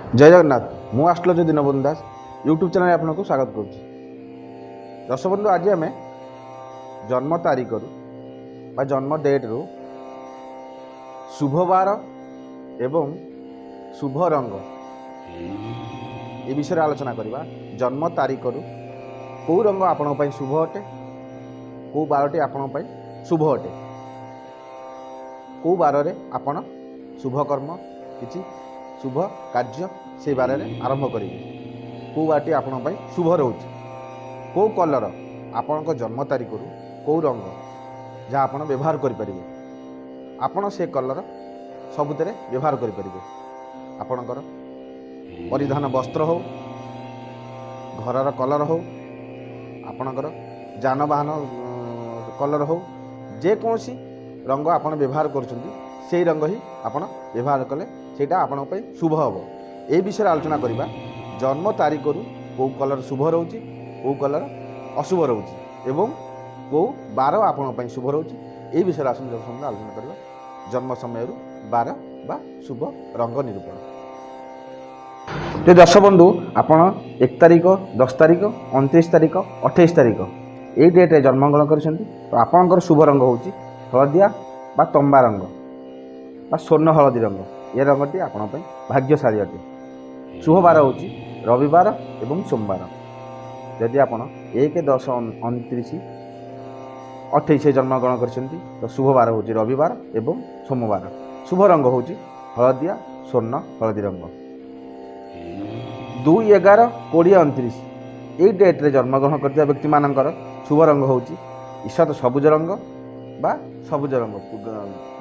जय जगन्नाथ मु आस्ट्रोलॉजर दीनबंधु दास YouTube channel आपको स्वागत करुच्ची। दर्शक बंधु आज आम जन्म तारीख रु जन्म डेट रु शुभ बार एवं शुभ रंग ये विषय आलोचना करवा। जन्म तारीख रु कौ रंग आपण शुभ अटे, कौ बारटी आपण शुभ अटे, कौ बार आपण शुभ कर्म किसी शुभ कार्य से बारे आरंभ करेंगे। कौ बारटी आपण शुभ रोचे, कौ कलर आपण जन्म तारीख रु कौ रंग जहाँ आप व्यवहार करें आपण से कलर सबुतरे व्यवहार करें। आपणकर परिधान वस्त्र हो, घरर कलर हो, आपणकर जानवाहन कलर हो, जेकोसी रंग आपण व्यवहार कर रंग ही आपण व्यवहार कले सेटा आपण शुभ हम। ए विषय आलोचना करवा। जन्म तारीख रु कौ कलर शुभ रोचे, कौ कलर अशुभ रोचे एवं कौ बार आपण शुभ रोचे, ये विषय आलोचना करवा। जन्म समय रु बार बा शुभ रंग निरूपण। तो दर्शक बंधु आपण 1 तारीख, 10 तारीख, 29 तारीख, 28 तारीख ये डेट जन्मग्रहण कर आपणकर शुभ रंग हूँ हलदिया बा तंबा रंग बा स्वर्ण हलदी रंग। ये रंगटी आपण भाग्यशाली अटे। शुभ बार हूँ रविवार एवं सोमवार। जदि आप 1, 10, 29, 28 जन्मग्रहण कर शुभ बार हूँ रविवार एवं सोमवार। शुभ रंग हूँ हलदिया स्वर्ण हलदी रंग। 2, 11, 20, 29 ये डेट्रे जन्मग्रहण कर व्यक्ति मानकर शुभ रंग हूँ ईषत सबुज रंग बा सबुज रंग,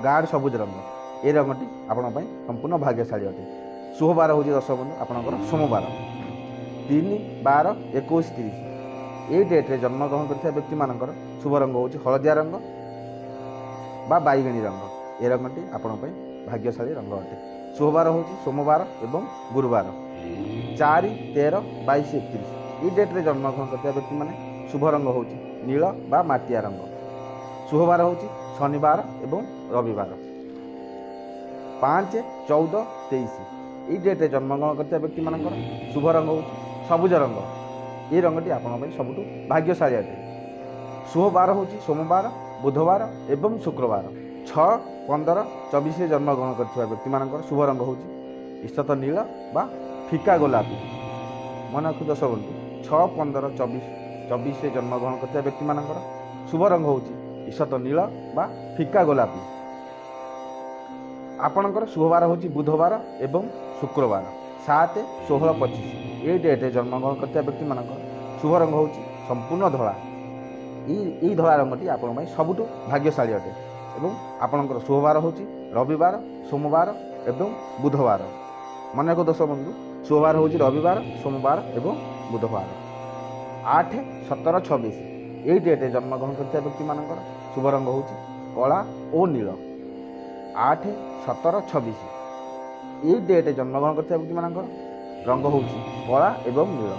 गाढ़ सबुज रंग। ये रंगटी आपण संपूर्ण भाग्यशाली अटे। शुभ बार हूँ दर्शक बंधु आपणकर सोमवार। 3, 12, 21, 30 ये डेट्रे जन्मग्रहण कर व्यक्ति मानकर शुभ रंग हूँ हलदिया रंग बा बैगणी रंग। ये रंगटी आपण भाग्यशाली रंग अटे। शुभ बार हूँ सोमवार एवं गुरुवार। 4, 13, 22, 31 ये डेट्रे जन्मग्रहण कर व्यक्ति मैंने शुभ रंग हूँ नील बा माटिया रंग। शुभ बार हूँ शनिवार एवं रविवार। 5, 14, 23 ये डेट्रे जन्मग्रहण कर व्यक्ति मानकर शुभ रंग हूँ सबुज रंग। ये रंगटी आपण सबुठ भाग्यशाली अटे। शुभ बार हूँ सोमवार, बुधवार एवं शुक्रवार। 6, 15, 24 जन्मग्रहण कर व्यक्ति मानकर शुभ रंग हूँ ईषत नील बा फिका गोलापी। मन रखु दर्शक बंधु 6, 15, 24 जन्मग्रहण कर व्यक्ति मानकर शुभ रंग हूँ ईषत नील बा फिका गोलापी। आपणकर शुभ बार हूँ बुधवार एवं शुक्रवार। 7, 16, 25 ये डेट्रे जन्मग्रहण कर व्यक्ति मानकर शुभ रंग हूँ संपूर्ण धला। यही धला रंगटी आपण सबुठ भाग्यशाली अटे। एवं आपणकर शुभ बार हूँ रविवार, सोमवार एवं बुधवार। मन रखो दर्शक बंधु शुभ बार हूँ रविवार, सोमवार एवं बुधवार। 8, 17, 26 यही डेट्रे जन्मग्रहण कर व्यक्ति मानकर शुभ रंग हूँ कला और नील। 8, 17, 26 यही डेट्रे जन्मग्रहण कर व्यक्ति मानकर रंग हूँ कला एवं नील।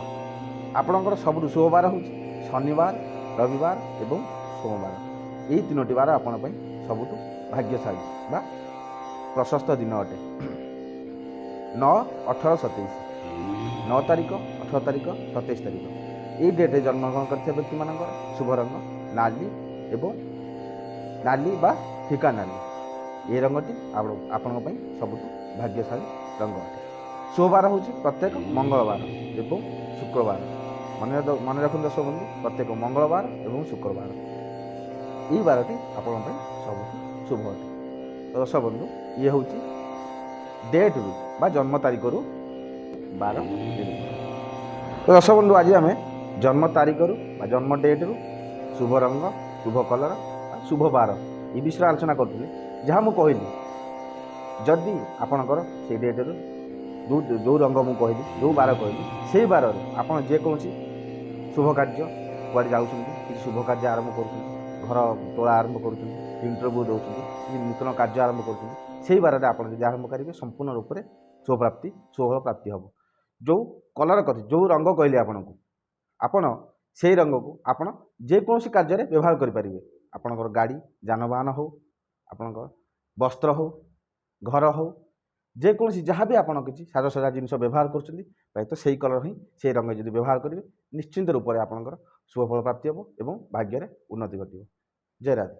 आपणकर सबुठ शुभ बार हूँ शनिवार, रविवार एवं सोमवार। यही 3टी बार आपण सबुठ भाग्यशाली बा प्रशस्त दिन अटे। 9, 18, 27 9 तारीख, 18 तारीख, 27 तारीख ये डेट्रे जन्मग्रहण कर व्यक्ति मानकर शुभ रंग नाली एवं नाली बा फिका नाली। ये रंगटी आपण सबुठ भाग्यशाली रंग अटे। शुभ बार हूँ प्रत्येक मंगलवार एवं शुक्रवार। मन रखु दर्शक बंधु प्रत्येक मंगलवार एवं शुक्रवार यही बारटी आपण सबुठ शुभ अटे। तो दर्शक बंधु ये हूँ डेट रु बा जन्म तारीख रु बार। तो दर्शक बंधु आज आम जन्म तारीख रु बा जन्म डेट रु शुभ रंग, शुभ कलर, शुभ बार ये विषय आलोचना करूँ। जहाँ मुझे कहली जदि आपणकर से डेट रु जो रंग मुझे कहली, जो बार कहली से बार आप जेकोसी शुभ कार्य कुआड़े जाऊँ, किसी शुभ कार्य आरंभ कर घर तोला आरंभ कर इंटरव्यू दौरान नूतन कार्य आरंभ कर बार आप आरंभ करेंगे संपूर्ण रूप से शुभ प्राप्ति, शुभ प्राप्ति हम। जो कलर कथी जो रंग कहली आपण से रंग को आपण जेकोसी कार्य व्यवहार करेंगे। आपणकर गाड़ी जानवाहन हो, आपणकर वस्त्र हो, घर हो, ଯେକୌଣସି ଯାହା ବି ଆପଣ କିଛି ସାଜସଜା ଜିନିଷ ବ୍ୟବହାର କରୁଛନ୍ତି ପ୍ରାୟତଃ ସେଇ କଲର୍ ହିଁ ସେଇ ରଙ୍ଗ ଯଦି ବ୍ୟବହାର କରିବେ ନିଶ୍ଚିନ୍ତ ରୂପରେ ଆପଣଙ୍କର ଶୁଭଫଳ ପ୍ରାପ୍ତି ହେବ ଏବଂ ଭାଗ୍ୟରେ ଉନ୍ନତି ଘଟିବ। ଜୟ ରାଧେ।